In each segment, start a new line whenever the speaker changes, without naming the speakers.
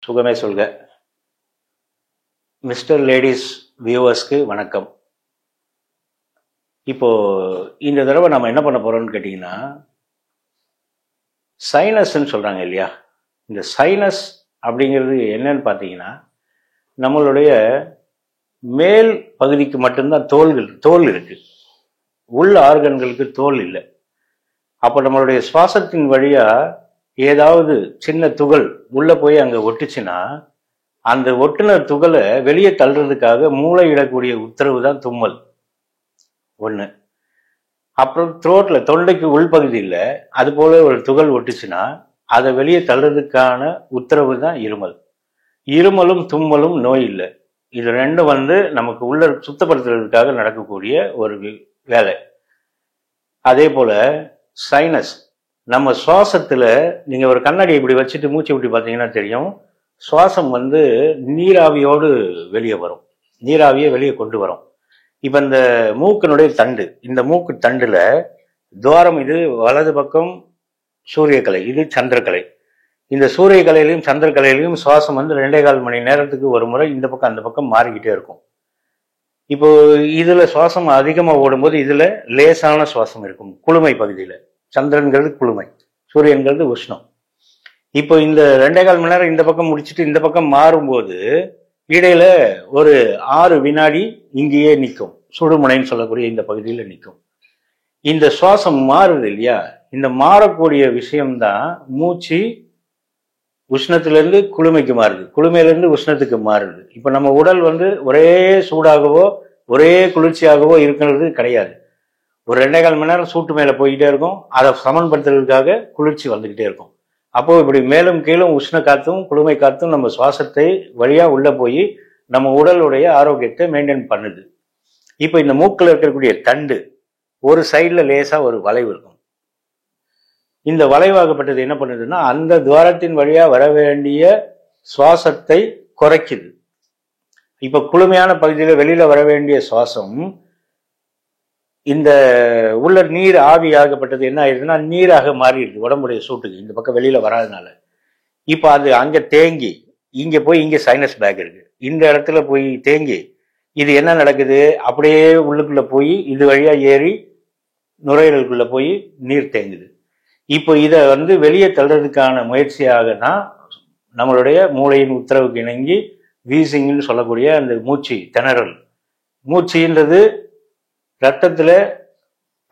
சுகமே சொல்க. Mister ladies வியூவர்ஸ்க்கு வணக்கம். இப்போ இந்த தடவை நம்ம என்ன பண்ண போறோம்னு கேட்டிங்கன்னா, சைனஸ்ன்னு சொல்றாங்க இல்லையா? இந்த சைனஸ் அப்படிங்கிறது என்னன்னு பார்த்தீங்கன்னா, நம்மளுடைய மேல் பகுதிக்கு மட்டும்தான் தோல் இருக்கு, உள் ஆர்கன்களுக்கு தோல் இல்லை. அப்போ நம்மளுடைய சுவாசத்தின் வழியா ஏதாவது சின்ன துகள் உள்ள போய் அங்க ஒட்டுச்சுன்னா, அந்த ஒட்டுன துகளை வெளியே தள்ளுறதுக்காக மூளை இடக்கூடிய உத்தரவு தான் தும்மல் ஒண்ணு. அப்புறம் த்ரோட்ல, தொண்டைக்கு உள்பகுதியில் அது போல ஒரு துகள் ஒட்டுச்சுன்னா அதை வெளியே தள்ளுறதுக்கான உத்தரவு தான் இருமல். இருமலும் தும்மலும் நோய் இல்லை. இது ரெண்டும் நமக்கு உள்ள சுத்தப்படுத்துறதுக்காக நடக்கக்கூடிய ஒரு வேலை. அதே போல சைனஸ், நம்ம சுவாசத்துல நீங்க ஒரு கண்ணாடி இப்படி வச்சுட்டு மூச்சு விட்டு பார்த்தீங்கன்னா தெரியும், சுவாசம் நீராவியோடு வெளியே வரும், நீராவியை வெளியே கொண்டு வரும். இப்ப இந்த மூக்கினுடைய தண்டு, இந்த மூக்கு தண்டுல துவாரம், இது வலது பக்கம் சூரியக்கலை, இது சந்திரக்கலை. இந்த சூரியக்கலையிலையும் சந்திரக்கலையிலையும் சுவாசம் 2.25 மணி நேரத்துக்கு ஒரு முறை இந்த பக்கம் அந்த பக்கம் மாறிக்கிட்டே இருக்கும். இப்போ இதுல சுவாசம் அதிகமா ஓடும்போது இதுல லேசான சுவாசம் இருக்கும் குளுமை பகுதியில. சந்திரன்கிறது குளுமை, சூரியன்கிறது உஷ்ணம். இப்போ இந்த 2.25 மணி நேரம் இந்த பக்கம் முடிச்சுட்டு இந்த பக்கம் மாறும்போது இடையில ஒரு 6 வினாடி இங்கேயே நிற்கும், சுடுமுனைன்னு சொல்லக்கூடிய இந்த பகுதியில் நிற்கும். இந்த சுவாசம் மாறுது இல்லையா? இந்த மாறக்கூடிய விஷயம்தான் மூச்சு உஷ்ணத்திலிருந்து குளுமைக்கு மாறுது, குளுமையிலிருந்து உஷ்ணத்துக்கு மாறுது. இப்ப நம்ம உடல் ஒரே சூடாகவோ ஒரே குளிர்ச்சியாகவோ இருக்கிறது கிடையாது. ஒரு 2.25 மணி நேரம் சூட்டு மேல போய்கிட்டே இருக்கும், அதை சமன்படுத்துறதுக்காக குளிர்ச்சி வந்துகிட்டே இருக்கும். அப்போ இப்படி மேலும் கீழும் உஷ்ண காத்தும் குளுமை காத்தும் நம்ம சுவாசத்தை வழியா உள்ள போய் நம்ம உடலுடைய ஆரோக்கியத்தை மெயின்டைன் பண்ணுது. இப்போ இந்த மூக்கில் இருக்கக்கூடிய தண்டு ஒரு சைட்ல லேசா ஒரு வளைவு இருக்கும். இந்த வளைவாகப்பட்டது என்ன பண்ணுதுன்னா, அந்த துவாரத்தின் வழியா வர வேண்டிய சுவாசத்தை குறைக்குது. இப்ப குளுமையான பகுதியில வெளியில வர வேண்டிய சுவாசம் இந்த உள்ள நீர் ஆவியாகப்பட்டது என்ன ஆயிடுதுன்னா நீராக மாறிடுது உடம்புடைய சூட்டுக்கு, இந்த பக்கம் வெளியில வராதனால. இப்ப அது அங்க தேங்கி இங்க போய், இங்க சைனஸ் பேக் இருக்கு, இந்த இடத்துல போய் தேங்கி இது என்ன நடக்குது, அப்படியே உள்ளுக்குள்ள போய் இது வழியா ஏறி நுரையீரலுக்குள்ள போய் நீர் தேங்குது. இப்போ இதை வெளியே தள்ளுறதுக்கான முயற்சியாக தான் நம்மளுடைய மூளையின் உத்தரவுக்கு இணங்கி வீசிங்னு சொல்லக்கூடிய அந்த மூச்சு திணறல். மூச்சுன்றது ரத்தத்துல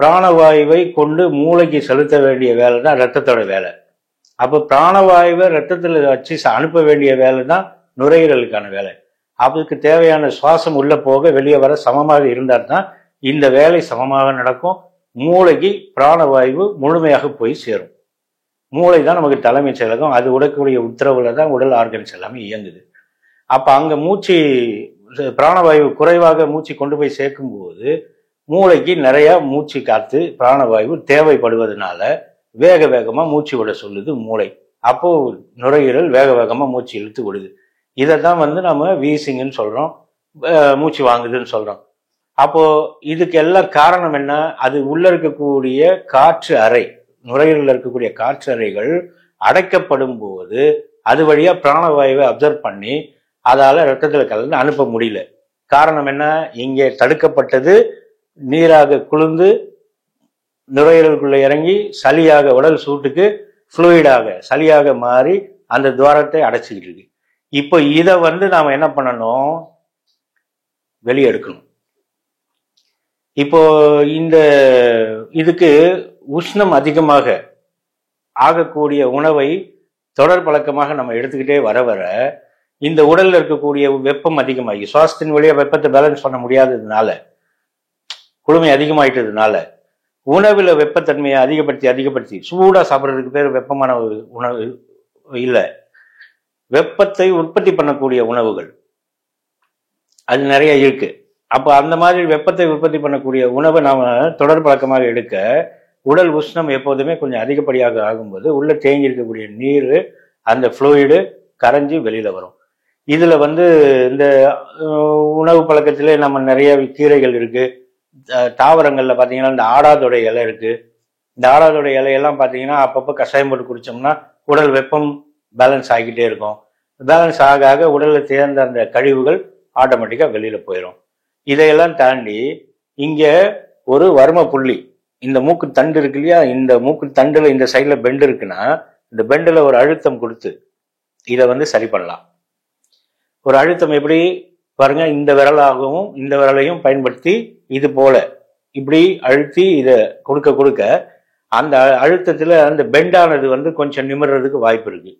பிராணவாயுவை கொண்டு மூளைக்கு செலுத்த வேண்டிய வேலை தான் ரத்தத்தோட வேலை. அப்போ பிராணவாயுவை ரத்தத்துல வச்சு அனுப்ப வேண்டிய வேலை தான் நுரையீரலுக்கான வேலை. அதுக்கு தேவையான சுவாசம் உள்ள போக வெளியே வர சமமாக இருந்தால் தான் இந்த வேலை சமமாக நடக்கும். மூளைக்கு பிராணவாயு முழுமையாக போய் சேரும். மூளை தான் நமக்கு தலைமைச் செயலகம், அது உடக்கூடிய உத்தரவுல தான் உடல் ஆர்கன்ஸ் எல்லாமே இயங்குது. அப்ப அங்க மூச்சு பிராணவாயு குறைவாக மூச்சு கொண்டு போய் சேர்க்கும் போது மூளைக்கு நிறைய மூச்சு காத்து பிராணவாயு தேவைப்படுவதனால வேக வேகமா மூச்சு விட சொல்லுது மூளை. அப்போ நுரையீரல் வேக வேகமா மூச்சு இழுத்து விடுது. இதைத்தான் நம்ம வீசிங்னு சொல்றோம், மூச்சு வாங்குதுன்னு சொல்றோம். அப்போ இதுக்கு எல்லாம் காரணம் என்ன? அது உள்ள இருக்கக்கூடிய காற்று அறை, நுரையீரலில் இருக்கக்கூடிய காற்று அறைகள் அடைக்கப்படும் போது அது வழியா பிராணவாயுவை அப்சர்வ் பண்ணி அதால ரத்தத்தில் கலந்து அனுப்ப முடியல. காரணம் என்ன? இங்கே தடுக்கப்பட்டது நீராக குளிர்ந்து நுரையீரலுக்குள்ள இறங்கி சளியாக, உடல் சூட்டுக்கு ஃப்ளூயிடாக சளியாக மாறி அந்த துவாரத்தை அடைச்சிக்கிட்டு இருக்கு. இப்போ இதை நாம என்ன பண்ணணும்? வெளியே எடுக்கணும். இப்போ இந்த இதுக்கு உஷ்ணம் அதிகமாக ஆகக்கூடிய உணவை தொடர் பழக்கமாக நம்ம எடுத்துக்கிட்டே வர வர இந்த உடல்ல இருக்கக்கூடிய வெப்பம் அதிகமாகி சுவாசத்தின் வழியா வெப்பத்தை பேலன்ஸ் பண்ண முடியாததுனால, குளுமை அதிகமாயிட்டதுனால உணவுல வெப்பத்தன்மையை அதிகப்படுத்தி சூடா சாப்பிட்றதுக்கு பேர் வெப்பமான உணவு இல்லை, வெப்பத்தை உற்பத்தி பண்ணக்கூடிய உணவுகள் அது நிறைய இருக்கு. அப்ப அந்த மாதிரி வெப்பத்தை உற்பத்தி பண்ணக்கூடிய உணவை நாம தொடர் பழக்கமாக எடுக்க உடல் உஷ்ணம் எப்போதுமே கொஞ்சம் அதிகப்படியாக ஆகும்போது உள்ள தேங்கி இருக்கக்கூடிய நீர், அந்த ஃப்ளூயிடு கரைஞ்சி வெளியில வரும். இதுல இந்த உணவு பழக்கத்திலே நம்ம நிறைய கீரைகள் இருக்கு. தாவரங்கள்ல பாத்தீங்கன்னா இந்த ஆடாதோட இலை இருக்கு. இந்த ஆடாதோட இலையெல்லாம் பாத்தீங்கன்னா அப்பப்போ கஷாயம் போட்டு குடிச்சோம்னா உடல் வெப்பம் பேலன்ஸ் ஆகிக்கிட்டே இருக்கும். பேலன்ஸ் ஆக ஆக உடலில் சேர்ந்த அந்த கழிவுகள் ஆட்டோமேட்டிக்காக வெளியில் போயிடும். இதையெல்லாம் தாண்டி இங்கே ஒரு வர்ம புள்ளி, இந்த மூக்கு தண்டு இருக்கு இல்லையா, இந்த மூக்கு தண்டில் இந்த சைடில் பெண்டு இருக்குன்னா இந்த பெண்டில் ஒரு அழுத்தம் கொடுத்து இதை வந்து சரி பண்ணலாம். ஒரு அழுத்தம் எப்படி பாருங்க, இந்த விரலாகவும் இந்த விரலையும் பயன்படுத்தி இது போல இப்படி அழுத்தி இதை கொடுக்க கொடுக்க அந்த அழுத்தத்தில் அந்த பெண்டானது வந்து கொஞ்சம் நிமிர்றதுக்கு வாய்ப்பு இருக்கு.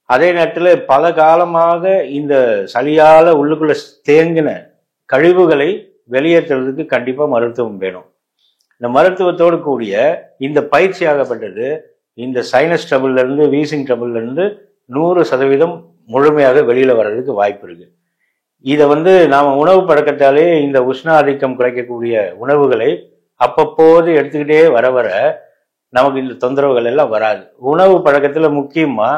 அதே நேரத்தில் பல காலமாக இந்த சளியால உள்ளுக்குள்ள தேங்கின கழிவுகளை வெளியேற்றுறதுக்கு கண்டிப்பாக மருத்துவம் வேணும். இந்த மருத்துவத்தோடு கூடிய இந்த பயிற்சி ஆகப்பட்டது இந்த சைனஸ் ட்ரபிள்ல இருந்து வீசிங் ட்ரபிள்ல இருந்து 100% முழுமையாக வெளியில வர்றதுக்கு வாய்ப்பு இருக்கு. இதை வந்து நாம உணவு பழக்கத்தாலே இந்த உஷ்ண ஆதிக்கம் குறைக்கக்கூடிய உணவுகளை அப்பப்போது எடுத்துக்கிட்டே வர வர நமக்கு இந்த தொந்தரவுகள் எல்லாம் வராது. உணவு பழக்கத்துல முக்கியமா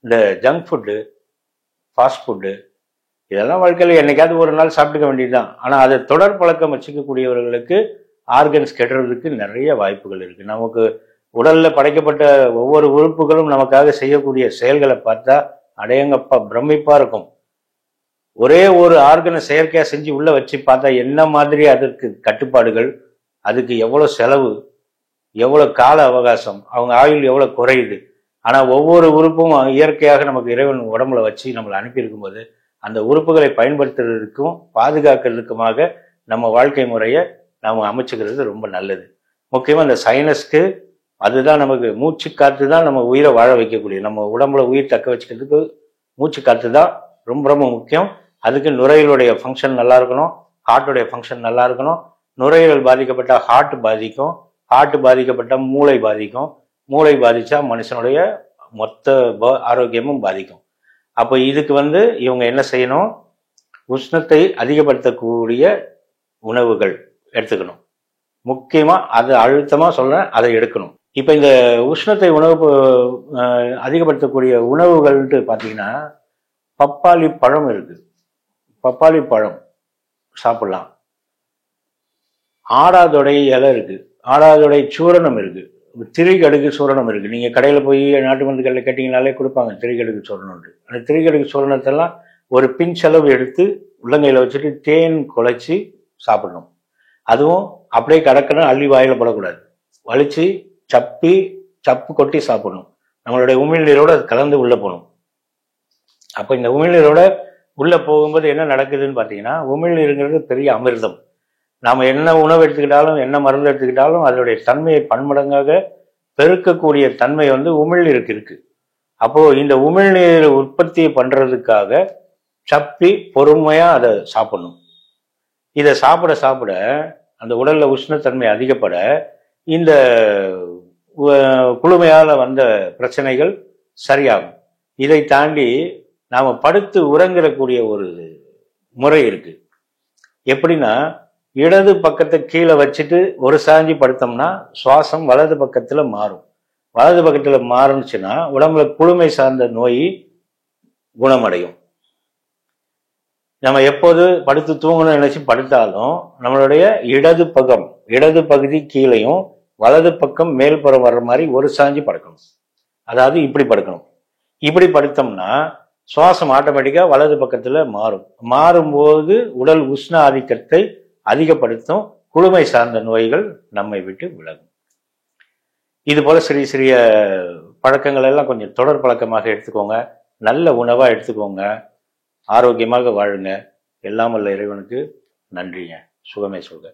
இந்த ஜங்க் ஃபுட்டு, ஃபாஸ்ட் ஃபுட்டு இதெல்லாம் வாழ்க்கையில் என்னைக்காவது ஒரு நாள் சாப்பிட்டுக்க வேண்டியதுதான். ஆனா அதை தொடர் பழக்கம் வச்சுக்கக்கூடியவர்களுக்கு ஆர்கன்ஸ் கெட்டுறதுக்கு நிறைய வாய்ப்புகள் இருக்கு. நமக்கு உடல்ல படைக்கப்பட்ட ஒவ்வொரு உறுப்புகளும் நமக்காக செய்யக்கூடிய செயல்களை பார்த்தா அடையங்கப்பா பிரமிப்பா இருக்கும். ஒரே ஒரு ஆர்கனை செயற்கையா செஞ்சு உள்ள வச்சு பார்த்தா என்ன மாதிரி அதற்கு கட்டுப்பாடுகள், அதுக்கு எவ்வளவு செலவு, எவ்வளவு கால அவகாசம், அவங்க ஆயுள் எவ்வளவு குறையுது. ஆனா ஒவ்வொரு உறுப்பும் இயற்கையாக நமக்கு இறைவன் உடம்புல வச்சு நம்மளை அனுப்பியிருக்கும் போது அந்த உறுப்புகளை பயன்படுத்துறதுக்கும் பாதுகாக்கிறதுக்குமாக நம்ம வாழ்க்கை முறையை நாம அமைச்சுக்கிறது ரொம்ப நல்லது. முக்கியமா இந்த சைனஸ்க்கு அதுதான் நமக்கு மூச்சு காற்று தான் நம்ம உயிரை வாழ வைக்கக்கூடிய, நம்ம உடம்புல உயிர் தக்க வச்சுக்கிறதுக்கு மூச்சு காற்று தான் ரொம்ப ரொம்ப முக்கியம். அதுக்கு நுரையீரலுடைய ஃபங்க்ஷன் நல்லா இருக்கணும், ஹார்ட்டுடைய ஃபங்க்ஷன் நல்லா இருக்கணும். நுரையீரல் பாதிக்கப்பட்ட ஹார்ட் பாதிக்கும், ஹார்ட் பாதிக்கப்பட்ட மூளை பாதிக்கும், மூளை பாதிச்சா மனுஷனுடைய மொத்த ஆரோக்கியமும் பாதிக்கும். அப்போ இதுக்கு வந்து இவங்க என்ன செய்யணும், உஷ்ணத்தை அதிகப்படுத்தக்கூடிய உணவுகள் எடுத்துக்கணும். முக்கியமா அது அழுத்தமா சொல்றேன், அதை எடுக்கணும். இப்ப இந்த உஷ்ணத்தை அதிகப்படுத்தக்கூடிய உணவுகள்ட்டு பாத்தீங்கன்னா பப்பாளி பழம் இருக்கு, பப்பாளி பழம் சாப்பிடலாம். ஆடாதொடை இலை இருக்கு, ஆடாதொடை சூரணம் இருக்கு, திரிகடுகு சூரணம் இருக்கு. நீங்க கடையில போய் நாட்டு மருந்து கடையில் கேட்டீங்கனாலே கொடுப்பாங்க திரிகடுகு சூரணம். அந்த திரிகடுகு சூரணத்தெல்லாம் ஒரு பிஞ்சளவு எடுத்து உள்ளங்கையில வச்சுட்டு தேன் குழைச்சி சாப்பிடணும். அதுவும் அப்படியே கடக்கணும், அள்ளி வாயில போடக்கூடாது, வலிச்சு சப்பு கொட்டி சாப்பிடணும். நம்மளுடைய உமிழ்நீரோட அது கலந்து உள்ள போகணும். அப்ப இந்த உமிழ்நீரோட உள்ள போகும்போது என்ன நடக்குதுன்னு பாத்தீங்கன்னா, உமிழ்நீருங்கிறது பெரிய அமிர்தம். நாம என்ன உணவு எடுத்துக்கிட்டாலும் என்ன மருந்து எடுத்துக்கிட்டாலும் அதனுடைய தன்மையை பன்மடங்காக பெருக்கக்கூடிய தன்மை வந்து உமிழ்நீருக்கு இருக்கு. அப்போ இந்த உமிழ்நீர் உற்பத்தி பண்றதுக்காக சப்பி பொறுமையா அதை சாப்பிடணும். இதை சாப்பிட சாப்பிட அந்த உடல்ல உஷ்ணத்தன்மை அதிகப்பட இந்த குளுமையால வந்த பிரச்சனைகள் சரியாகும். இதை தாண்டி நாம படுத்து உறங்கக்கூடிய ஒரு முறை இருக்கு. எப்படின்னா, இடது பக்கத்தை கீழே வச்சுட்டு ஒரு சாஞ்சி படுத்தோம்னா சுவாசம் வலது பக்கத்துல மாறும். வலது பக்கத்துல மாறுச்சுன்னா உடம்புல குளுமை சார்ந்த நோய் குணமடையும். நம்ம எப்போது படுத்து தூங்கணும்னு நினைச்சு படுத்தாலும் நம்மளுடைய இடது பகுதி கீழையும் வலது பக்கம் மேல்புறம் வர்ற மாதிரி ஒரு சாஞ்சி படுக்கணும். அதாவது இப்படி படுக்கணும். இப்படி படுத்தோம்னா சுவாசம் ஆட்டோமேட்டிக்கா வலது பக்கத்துல மாறும்போது உடல் உஷ்ண ஆதிக்கத்தை அதிகப்படுத்தும், குளுமை சார்ந்த நோய்கள் நம்மை விட்டு விலகும். இது போல சிறிய சிறிய பழக்கங்கள் எல்லாம் கொஞ்சம் தொடர் பழக்கமாக எடுத்துக்கோங்க. நல்ல உணவா எடுத்துக்கோங்க. ஆரோக்கியமாக வாழுங்க. எல்லாம் வல்ல இறைவனுக்கு நன்றிங்க. சுகமே சொல்க.